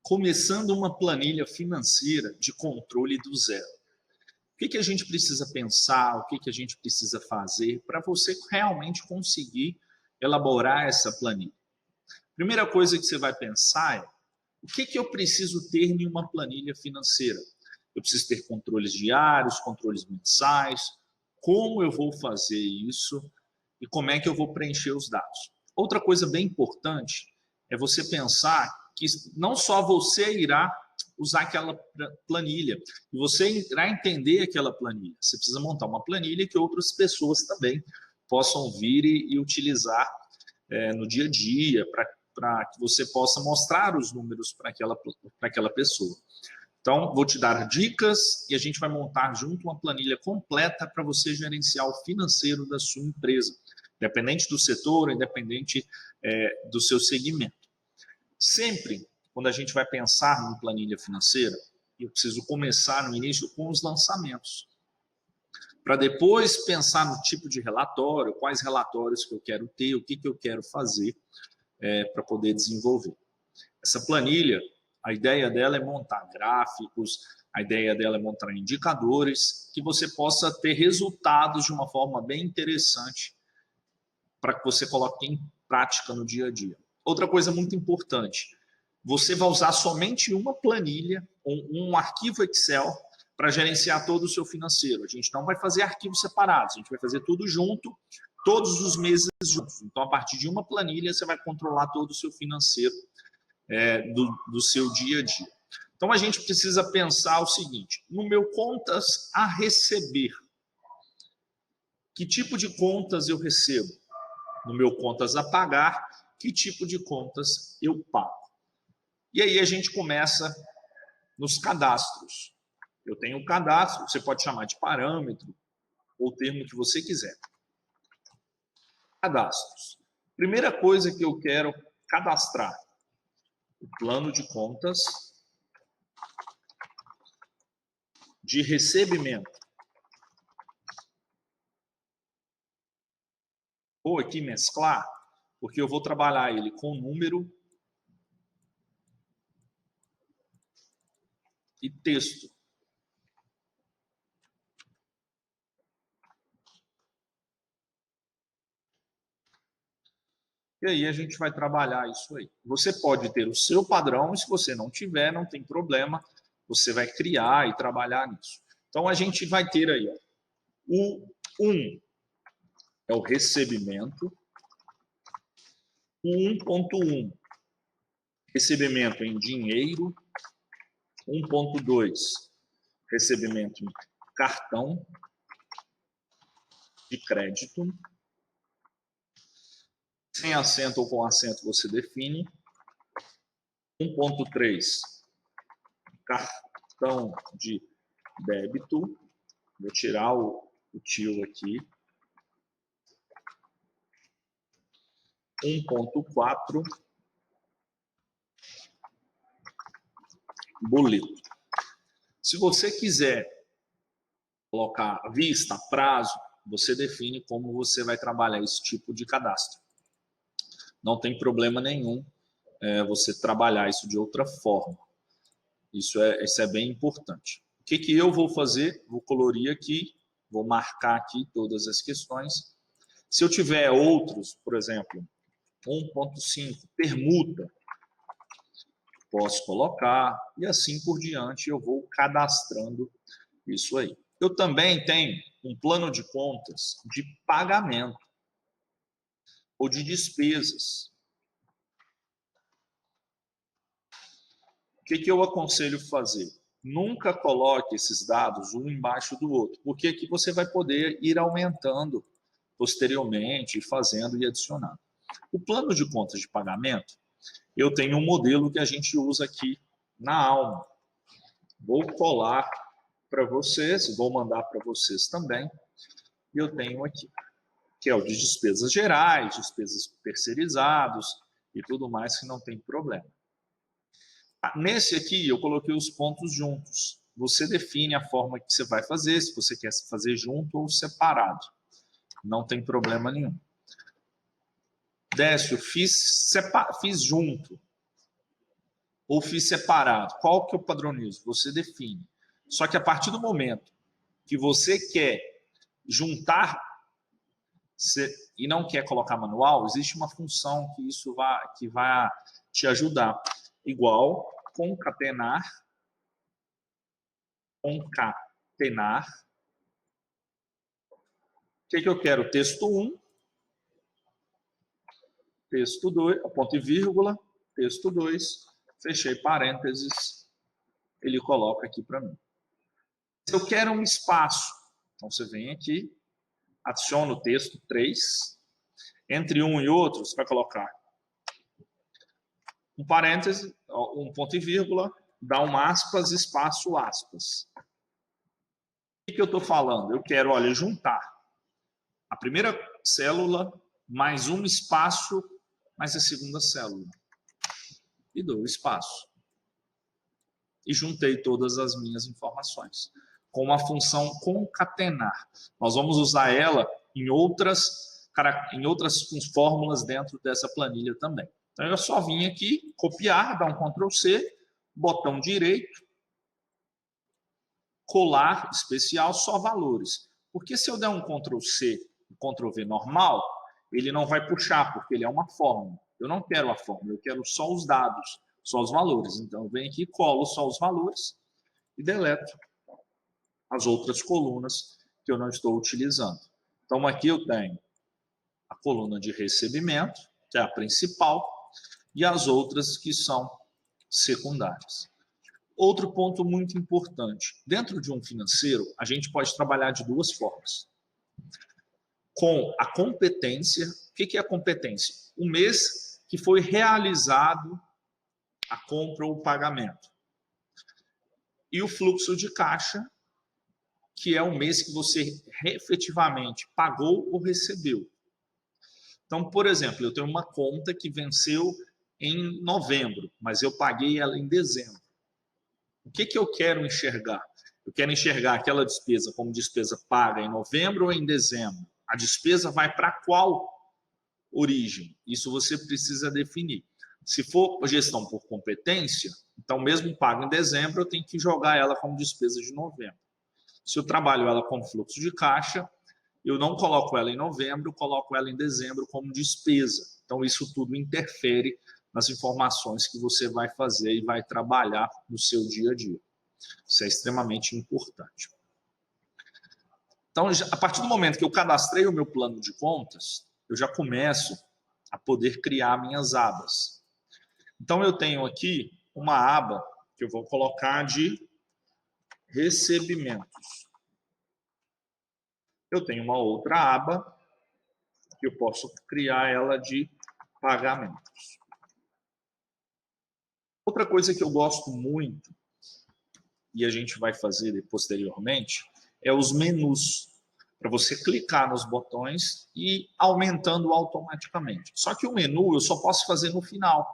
começando uma planilha financeira de controle do zero. O que a gente precisa pensar, o que a gente precisa fazer para você realmente conseguir elaborar essa planilha? Primeira coisa que você vai pensar é: o que eu preciso ter em uma planilha financeira? Eu preciso ter controles diários, controles mensais, como eu vou fazer isso e como é que eu vou preencher os dados. Outra coisa bem importante é você pensar que não só você irá usar aquela planilha, e você irá entender aquela planilha. Você precisa montar uma planilha que outras pessoas também possam vir e utilizar no dia a dia, para que você possa mostrar os números para aquela pessoa. Então, vou te dar dicas e a gente vai montar junto uma planilha completa para você gerenciar o financeiro da sua empresa, independente do setor, independente do seu segmento. Sempre, quando a gente vai pensar em planilha financeira, eu preciso começar no início com os lançamentos, para depois pensar no tipo de relatório, quais relatórios que eu quero ter, o que eu quero fazer para poder desenvolver. Essa planilha, a ideia dela é montar gráficos, a ideia dela é montar indicadores, que você possa ter resultados de uma forma bem interessante para que você coloque em prática no dia a dia. Outra coisa muito importante, você vai usar somente uma planilha, um arquivo Excel, para gerenciar todo o seu financeiro. A gente não vai fazer arquivos separados, a gente vai fazer tudo junto, todos os meses juntos. Então, a partir de uma planilha, você vai controlar todo o seu financeiro do seu dia a dia. Então, a gente precisa pensar o seguinte: no meu contas a receber, que tipo de contas eu recebo? No meu contas a pagar, que tipo de contas eu pago? E aí a gente começa nos cadastros. Eu tenho um cadastro, você pode chamar de parâmetro, ou o termo que você quiser. Cadastros. Primeira coisa que eu quero cadastrar: o plano de contas de recebimento. Vou aqui mesclar, porque eu vou trabalhar ele com número e texto. E aí a gente vai trabalhar isso aí. Você pode ter o seu padrão, e se você não tiver, não tem problema, você vai criar e trabalhar nisso. Então a gente vai ter aí, ó, o 1 é o recebimento, o 1.1, recebimento em dinheiro, 1.2, recebimento em cartão de crédito, sem acento ou com acento você define, 1.3, cartão de débito, vou tirar o tio aqui, 1.4, boleto. Se você quiser colocar vista, prazo, você define como você vai trabalhar esse tipo de cadastro. Não tem problema nenhum você trabalhar isso de outra forma. Isso é bem importante. O que eu vou fazer? Vou colorir aqui, vou marcar aqui todas as questões. Se eu tiver outros, por exemplo, 1.5, permuta, posso colocar, e assim por diante eu vou cadastrando isso aí. Eu também tenho um plano de contas de pagamento ou de despesas. O que eu aconselho fazer? Nunca coloque esses dados um embaixo do outro, porque aqui você vai poder ir aumentando posteriormente, fazendo e adicionando. O plano de contas de pagamento, eu tenho um modelo que a gente usa aqui na Alma. Vou colar para vocês, vou mandar para vocês também. E eu tenho aqui, que é o de despesas gerais, despesas terceirizados e tudo mais, que não tem problema. Nesse aqui, eu coloquei os pontos juntos. Você define a forma que você vai fazer, se você quer fazer junto ou separado. Não tem problema nenhum. Décio, fiz junto. ou fiz separado? Qual que eu padronizo? Você define. Só que a partir do momento que você quer juntar e não quer colocar manual, existe uma função que vai te ajudar. Igual concatenar. O que eu quero? Texto 1, texto 2, ponto e vírgula, texto 2, fechei parênteses, ele coloca aqui para mim. Se eu quero um espaço, então você vem aqui, adiciona o texto 3, entre um e outro, você vai colocar um parêntese, um ponto e vírgula, dá um aspas, espaço, aspas. O que eu estou falando? Eu quero, olha, juntar a primeira célula mais um espaço mais a segunda célula. E dou espaço. E juntei todas as minhas informações. Com a função concatenar. Nós vamos usar ela em outras fórmulas dentro dessa planilha também. Então, eu só vim aqui, copiar, dar um Ctrl+C, botão direito, colar especial, só valores. Porque se eu der um Ctrl+C e Ctrl+V normal, ele não vai puxar, porque ele é uma fórmula. Eu não quero a fórmula, eu quero só os dados, só os valores. Então, eu venho aqui, colo só os valores e deleto as outras colunas que eu não estou utilizando. Então, aqui eu tenho a coluna de recebimento, que é a principal, e as outras que são secundárias. Outro ponto muito importante. Dentro de um financeiro, a gente pode trabalhar de duas formas. Com a competência. O que é a competência? O mês que foi realizado a compra ou o pagamento. E o fluxo de caixa, que é o mês que você efetivamente pagou ou recebeu. Então, por exemplo, eu tenho uma conta que venceu em novembro, mas eu paguei ela em dezembro. O que eu quero enxergar? Eu quero enxergar aquela despesa como despesa paga em novembro ou em dezembro. A despesa vai para qual origem? Isso você precisa definir. Se for gestão por competência, então mesmo pago em dezembro, eu tenho que jogar ela como despesa de novembro. Se eu trabalho ela com fluxo de caixa, eu não coloco ela em novembro, eu coloco ela em dezembro como despesa. Então isso tudo interfere nas informações que você vai fazer e vai trabalhar no seu dia a dia. Isso é extremamente importante. Então, a partir do momento que eu cadastrei o meu plano de contas, eu já começo a poder criar minhas abas. Então, eu tenho aqui uma aba que eu vou colocar de recebimentos. Eu tenho uma outra aba que eu posso criar ela de pagamentos. Outra coisa que eu gosto muito, e a gente vai fazer posteriormente, é os menus, para você clicar nos botões e aumentando automaticamente. Só que o menu eu só posso fazer no final,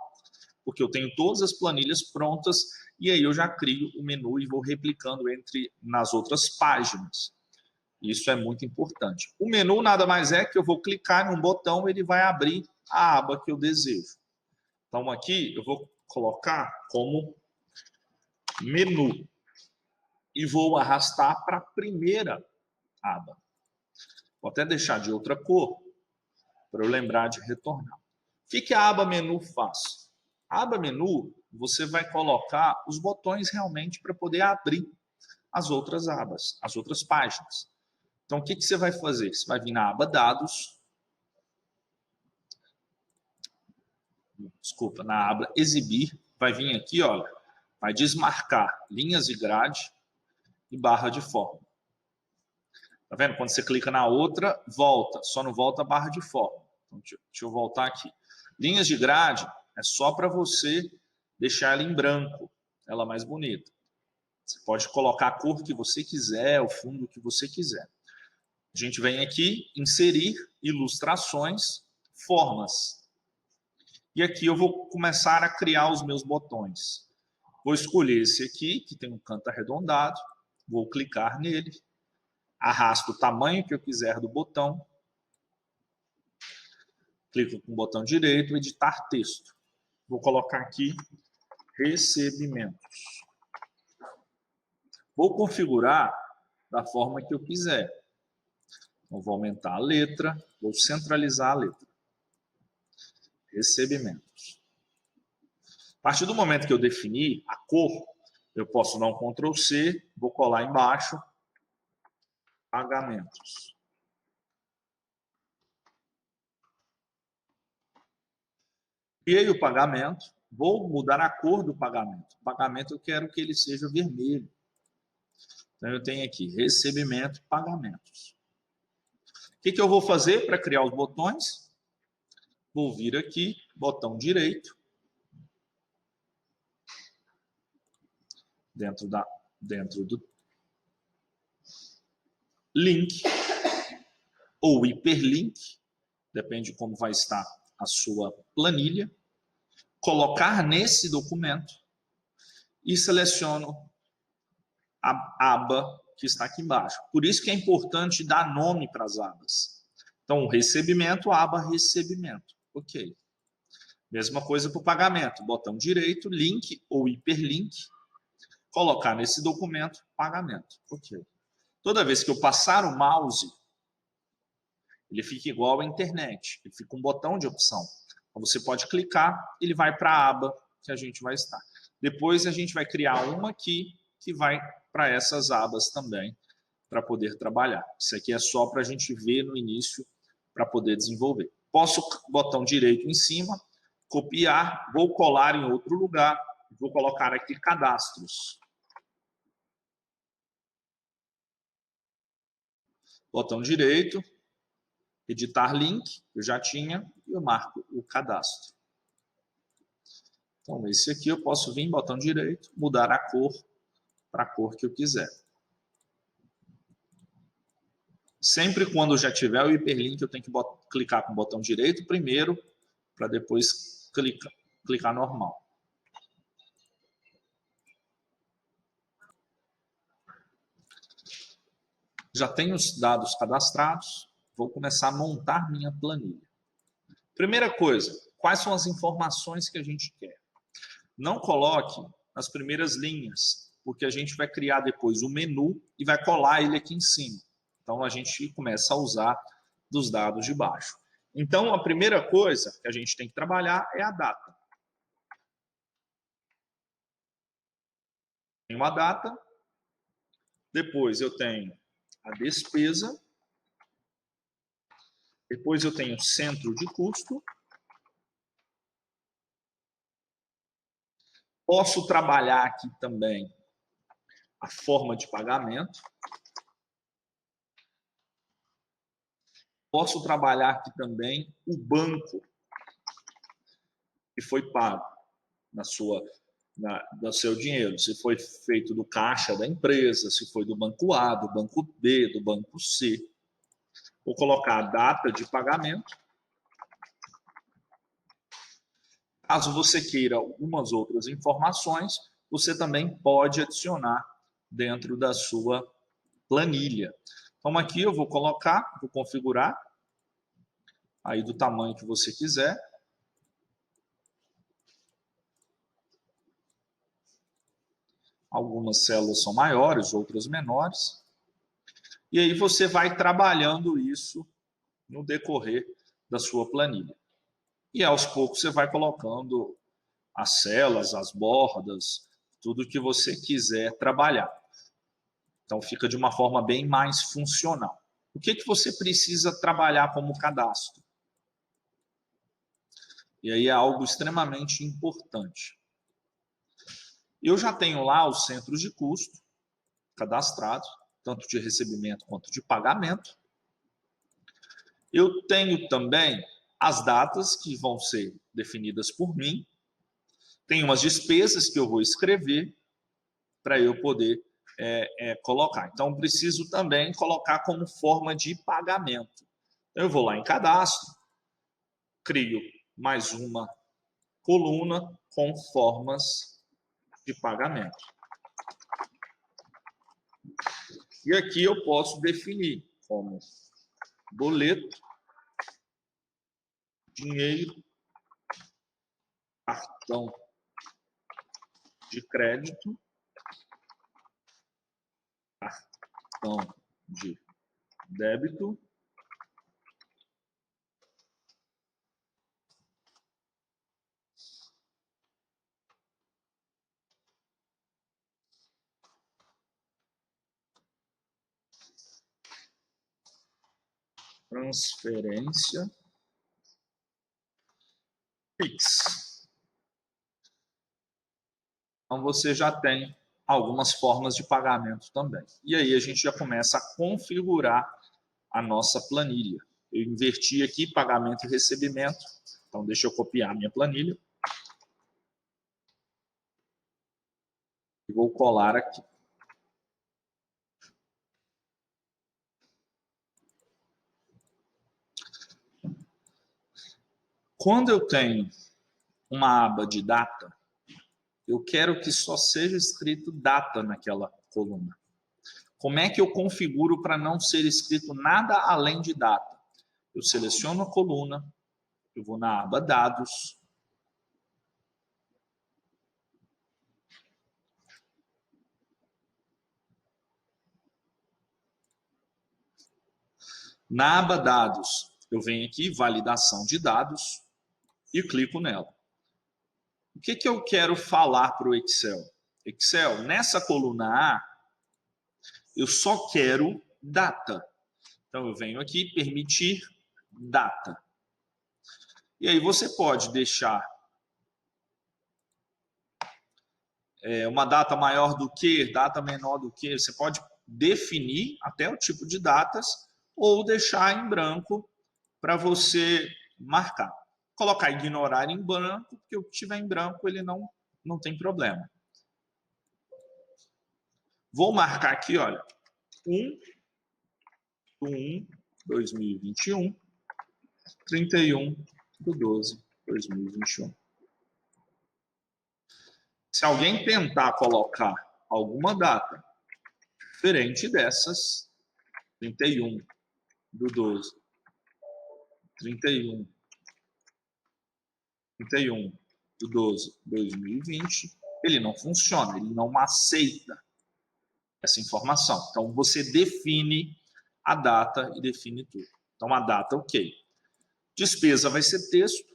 porque eu tenho todas as planilhas prontas e aí eu já crio o menu e vou replicando nas outras páginas. Isso é muito importante. O menu nada mais é que eu vou clicar num botão, ele vai abrir a aba que eu desejo. Então aqui eu vou colocar como menu e vou arrastar para a primeira aba. Vou até deixar de outra cor para eu lembrar de retornar. O que a aba menu faz? A aba menu, você vai colocar os botões realmente para poder abrir as outras abas, as outras páginas. Então, o que você vai fazer? Você vai vir na aba dados, na aba exibir, vai vir aqui, olha, vai desmarcar linhas de grade e barra de fórmula. Tá vendo? Quando você clica na outra, volta. Só não volta a barra de fórmula. Então, deixa eu voltar aqui. Linhas de grade é só para você deixar ela em branco, ela mais bonita. Você pode colocar a cor que você quiser, o fundo que você quiser. A gente vem aqui, inserir, ilustrações, formas. E aqui eu vou começar a criar os meus botões. Vou escolher esse aqui, que tem um canto arredondado. Vou clicar nele. Arrasto o tamanho que eu quiser do botão. Clico com o botão direito, editar texto. Vou colocar aqui recebimentos. Vou configurar da forma que eu quiser. Então, vou aumentar a letra, vou centralizar a letra. Recebimentos. A partir do momento que eu definir a cor, eu posso dar um Ctrl C, vou colar embaixo, pagamentos. Criei o pagamento, vou mudar a cor do pagamento. O pagamento eu quero que ele seja vermelho. Então eu tenho aqui recebimento, pagamentos. O que eu vou fazer para criar os botões? Vou vir aqui, botão direito, dentro do link ou hiperlink, depende de como vai estar a sua planilha, colocar nesse documento e seleciono a aba que está aqui embaixo. Por isso que é importante dar nome para as abas. Então, recebimento, aba recebimento. Ok. Mesma coisa para o pagamento. Botão direito, link ou hiperlink, colocar nesse documento pagamento. Ok. Toda vez que eu passar o mouse, ele fica igual à internet. Ele fica um botão de opção. Então, você pode clicar, ele vai para a aba que a gente vai estar. Depois a gente vai criar uma aqui que vai para essas abas também, para poder trabalhar. Isso aqui é só para a gente ver no início, para poder desenvolver. Posso, botão direito em cima, copiar, vou colar em outro lugar, vou colocar aqui cadastros. Botão direito, editar link, eu já tinha, e eu marco o cadastro. Então, esse aqui eu posso vir, botão direito, mudar a cor para a cor que eu quiser. Sempre quando já tiver o hiperlink, eu tenho que clicar com o botão direito primeiro, para depois clicar normal. Já tenho os dados cadastrados, vou começar a montar minha planilha. Primeira coisa, quais são as informações que a gente quer? Não coloque nas primeiras linhas, porque a gente vai criar depois o menu e vai colar ele aqui em cima. Então, a gente começa a usar dos dados de baixo. Então, a primeira coisa que a gente tem que trabalhar é a data. Tenho a data, depois eu tenho a despesa, depois eu tenho centro de custo. Posso trabalhar aqui também a forma de pagamento. Posso trabalhar aqui também o banco que foi pago do seu dinheiro. Se foi feito do caixa da empresa, se foi do banco A, do banco B, do banco C. Vou colocar a data de pagamento. Caso você queira algumas outras informações, você também pode adicionar dentro da sua planilha. Então, aqui eu vou colocar, vou configurar, aí do tamanho que você quiser. Algumas células são maiores, outras menores. E aí você vai trabalhando isso no decorrer da sua planilha. E aos poucos você vai colocando as celas, as bordas, tudo que você quiser trabalhar. Então fica de uma forma bem mais funcional. O que você precisa trabalhar como cadastro? E aí é algo extremamente importante. Eu já tenho lá os centros de custo cadastrados, tanto de recebimento quanto de pagamento. Eu tenho também as datas que vão ser definidas por mim. Tem umas despesas que eu vou escrever para eu poder colocar. Então, preciso também colocar como forma de pagamento. Então, eu vou lá em cadastro, crio mais uma coluna com formas de pagamento. E aqui eu posso definir como boleto, dinheiro, cartão de crédito, cartão de débito, transferência, Pix. Então, você já tem algumas formas de pagamento também. E aí a gente já começa a configurar a nossa planilha. Eu inverti aqui pagamento e recebimento. Então, deixa eu copiar a minha planilha. E vou colar aqui. Quando eu tenho uma aba de data, eu quero que só seja escrito data naquela coluna. Como é que eu configuro para não ser escrito nada além de data? Eu seleciono a coluna, eu vou na aba dados, na aba dados, eu venho aqui, validação de dados, e clico nela. O que eu quero falar para o Excel? Excel, nessa coluna A, eu só quero data. Então, eu venho aqui, permitir data. E aí você pode deixar uma data maior do que, data menor do que. Você pode definir até o tipo de datas ou deixar em branco para você marcar. Colocar ignorar em branco, porque o que tiver em branco ele não tem problema. Vou marcar aqui, olha, 1/1/2021, 31/12/2021. Se alguém tentar colocar alguma data diferente dessas, 31/12, 31/12/2020, ele não funciona, ele não aceita essa informação. Então, você define a data e define tudo. Então, a data, ok. Despesa vai ser texto.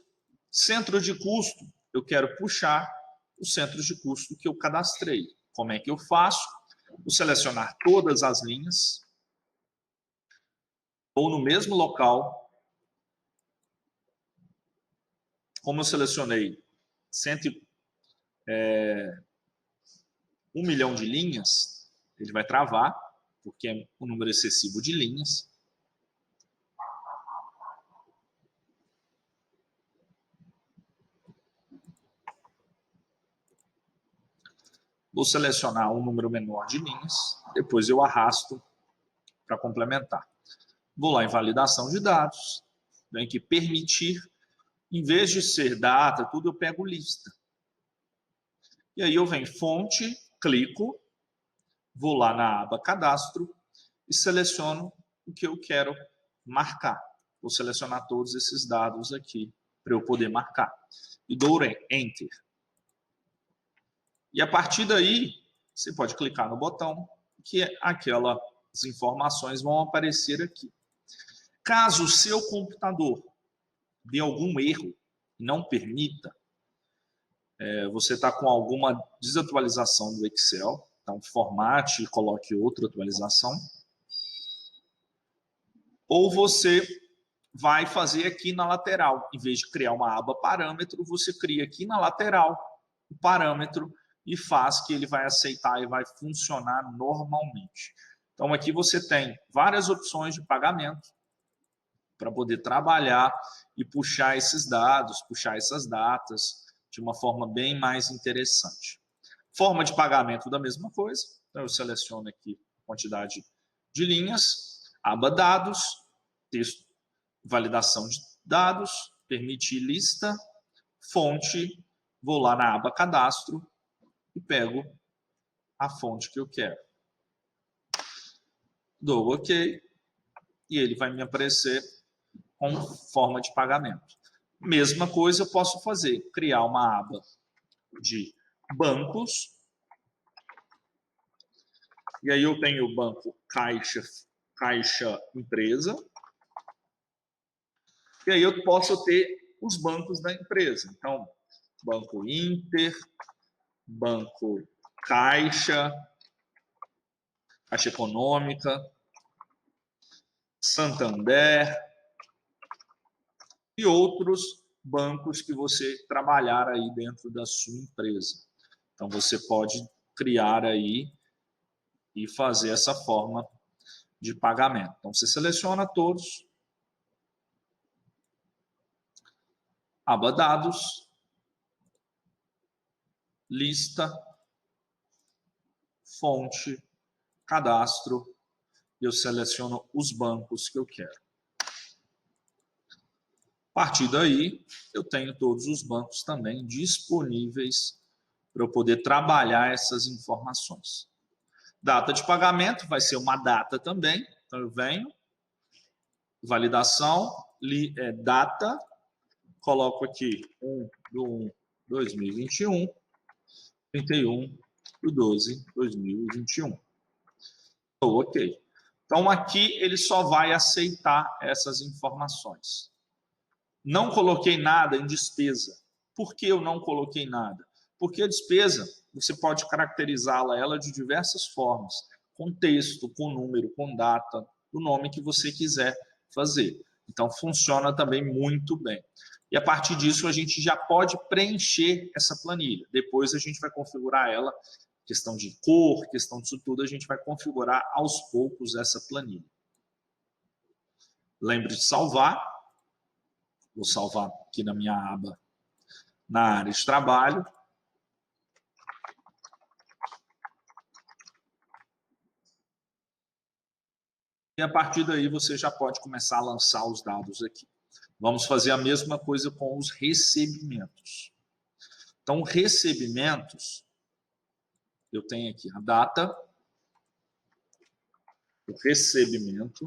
Centro de custo, eu quero puxar os centros de custo que eu cadastrei. Como é que eu faço? Vou selecionar todas as linhas, ou no mesmo local. Como eu selecionei 1 milhão de linhas, ele vai travar, porque é um número excessivo de linhas. Vou selecionar um número menor de linhas, depois eu arrasto para complementar. Vou lá em validação de dados, venho aqui permitir, em vez de ser data, tudo eu pego lista. E aí eu venho fonte, clico, vou lá na aba cadastro e seleciono o que eu quero marcar. Vou selecionar todos esses dados aqui para eu poder marcar. E dou Enter. E a partir daí, você pode clicar no botão que aquelas informações vão aparecer aqui. Caso o seu computador dê algum erro e não permita, você está com alguma desatualização do Excel, então formate e coloque outra atualização. Ou você vai fazer aqui na lateral. Em vez de criar uma aba parâmetro, você cria aqui na lateral o parâmetro e faz que ele vai aceitar e vai funcionar normalmente. Então, aqui você tem várias opções de pagamento para poder trabalhar e puxar esses dados, puxar essas datas de uma forma bem mais interessante. Forma de pagamento da mesma coisa. Então, eu seleciono aqui a quantidade de linhas, aba dados, texto, validação de dados, permitir lista, fonte, vou lá na aba cadastro e pego a fonte que eu quero. Dou OK e ele vai me aparecer com forma de pagamento. Mesma coisa eu posso fazer, criar uma aba de bancos. E aí eu tenho o banco Caixa Empresa. E aí eu posso ter os bancos da empresa. Então, Banco Inter, Banco Caixa Econômica, Santander e outros bancos que você trabalhar aí dentro da sua empresa. Então, você pode criar aí e fazer essa forma de pagamento. Então, você seleciona todos, aba Dados, Lista, Fonte, Cadastro, e eu seleciono os bancos que eu quero. A partir daí, eu tenho todos os bancos também disponíveis para eu poder trabalhar essas informações. Data de pagamento vai ser uma data também. Então, eu venho, validação, data, coloco aqui 1/1/2021, 31/12/2021. Ok. Então, aqui ele só vai aceitar essas informações. Não coloquei nada em despesa. Por que eu não coloquei nada? Porque a despesa, você pode caracterizá-la ela de diversas formas, com texto, com número, com data, o nome que você quiser fazer. Então, funciona também muito bem. E a partir disso, a gente já pode preencher essa planilha. Depois a gente vai configurar ela, questão de cor, questão disso tudo, a gente vai configurar aos poucos essa planilha. Lembre de salvar. Vou salvar aqui na minha aba, na área de trabalho. E a partir daí você já pode começar a lançar os dados aqui. Vamos fazer a mesma coisa com os recebimentos. Então, recebimentos, eu tenho aqui a data, o recebimento,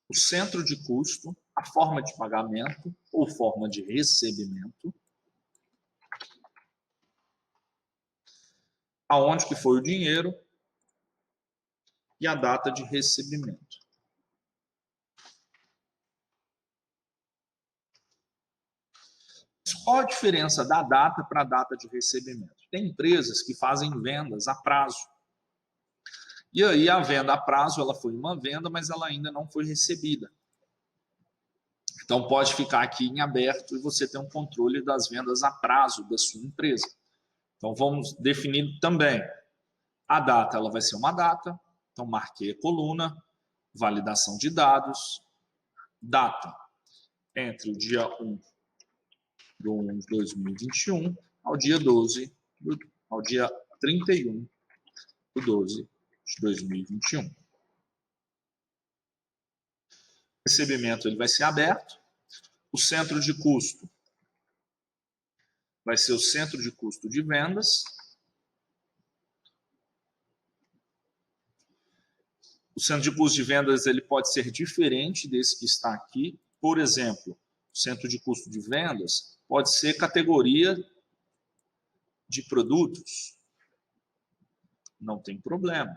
o centro de custo, a forma de pagamento ou forma de recebimento, aonde que foi o dinheiro e a data de recebimento. Qual a diferença da data para a data de recebimento? Tem empresas que fazem vendas a prazo. E aí a venda a prazo, ela foi uma venda, mas ela ainda não foi recebida. Então pode ficar aqui em aberto e você tem um controle das vendas a prazo da sua empresa. Então vamos definir também. A data, ela vai ser uma data. Então marquei a coluna, validação de dados, data entre o dia 1/1/2021 ao dia 31/12/2021. O recebimento ele vai ser aberto. O centro de custo vai ser o centro de custo de vendas. O centro de custo de vendas ele pode ser diferente desse que está aqui. Por exemplo, o centro de custo de vendas pode ser categoria de produtos. Não tem problema.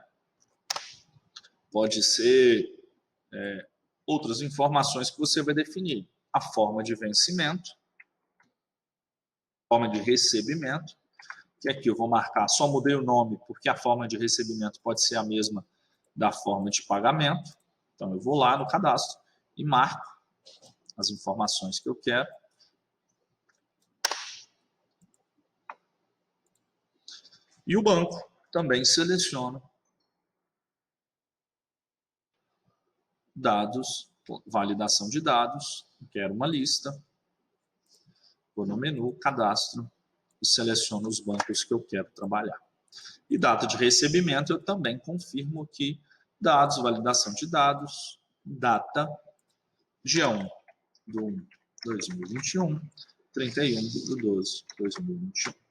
Pode ser outras informações que você vai definir. A forma de vencimento, forma de recebimento, que aqui eu vou marcar, só mudei o nome, porque a forma de recebimento pode ser a mesma da forma de pagamento. Então, eu vou lá no cadastro e marco as informações que eu quero. E o banco também seleciona dados, validação de dados, quero uma lista, vou no menu, cadastro, e seleciono os bancos que eu quero trabalhar. E data de recebimento, eu também confirmo aqui dados, validação de dados, data, dia 1/1/2021, 31/12/2021.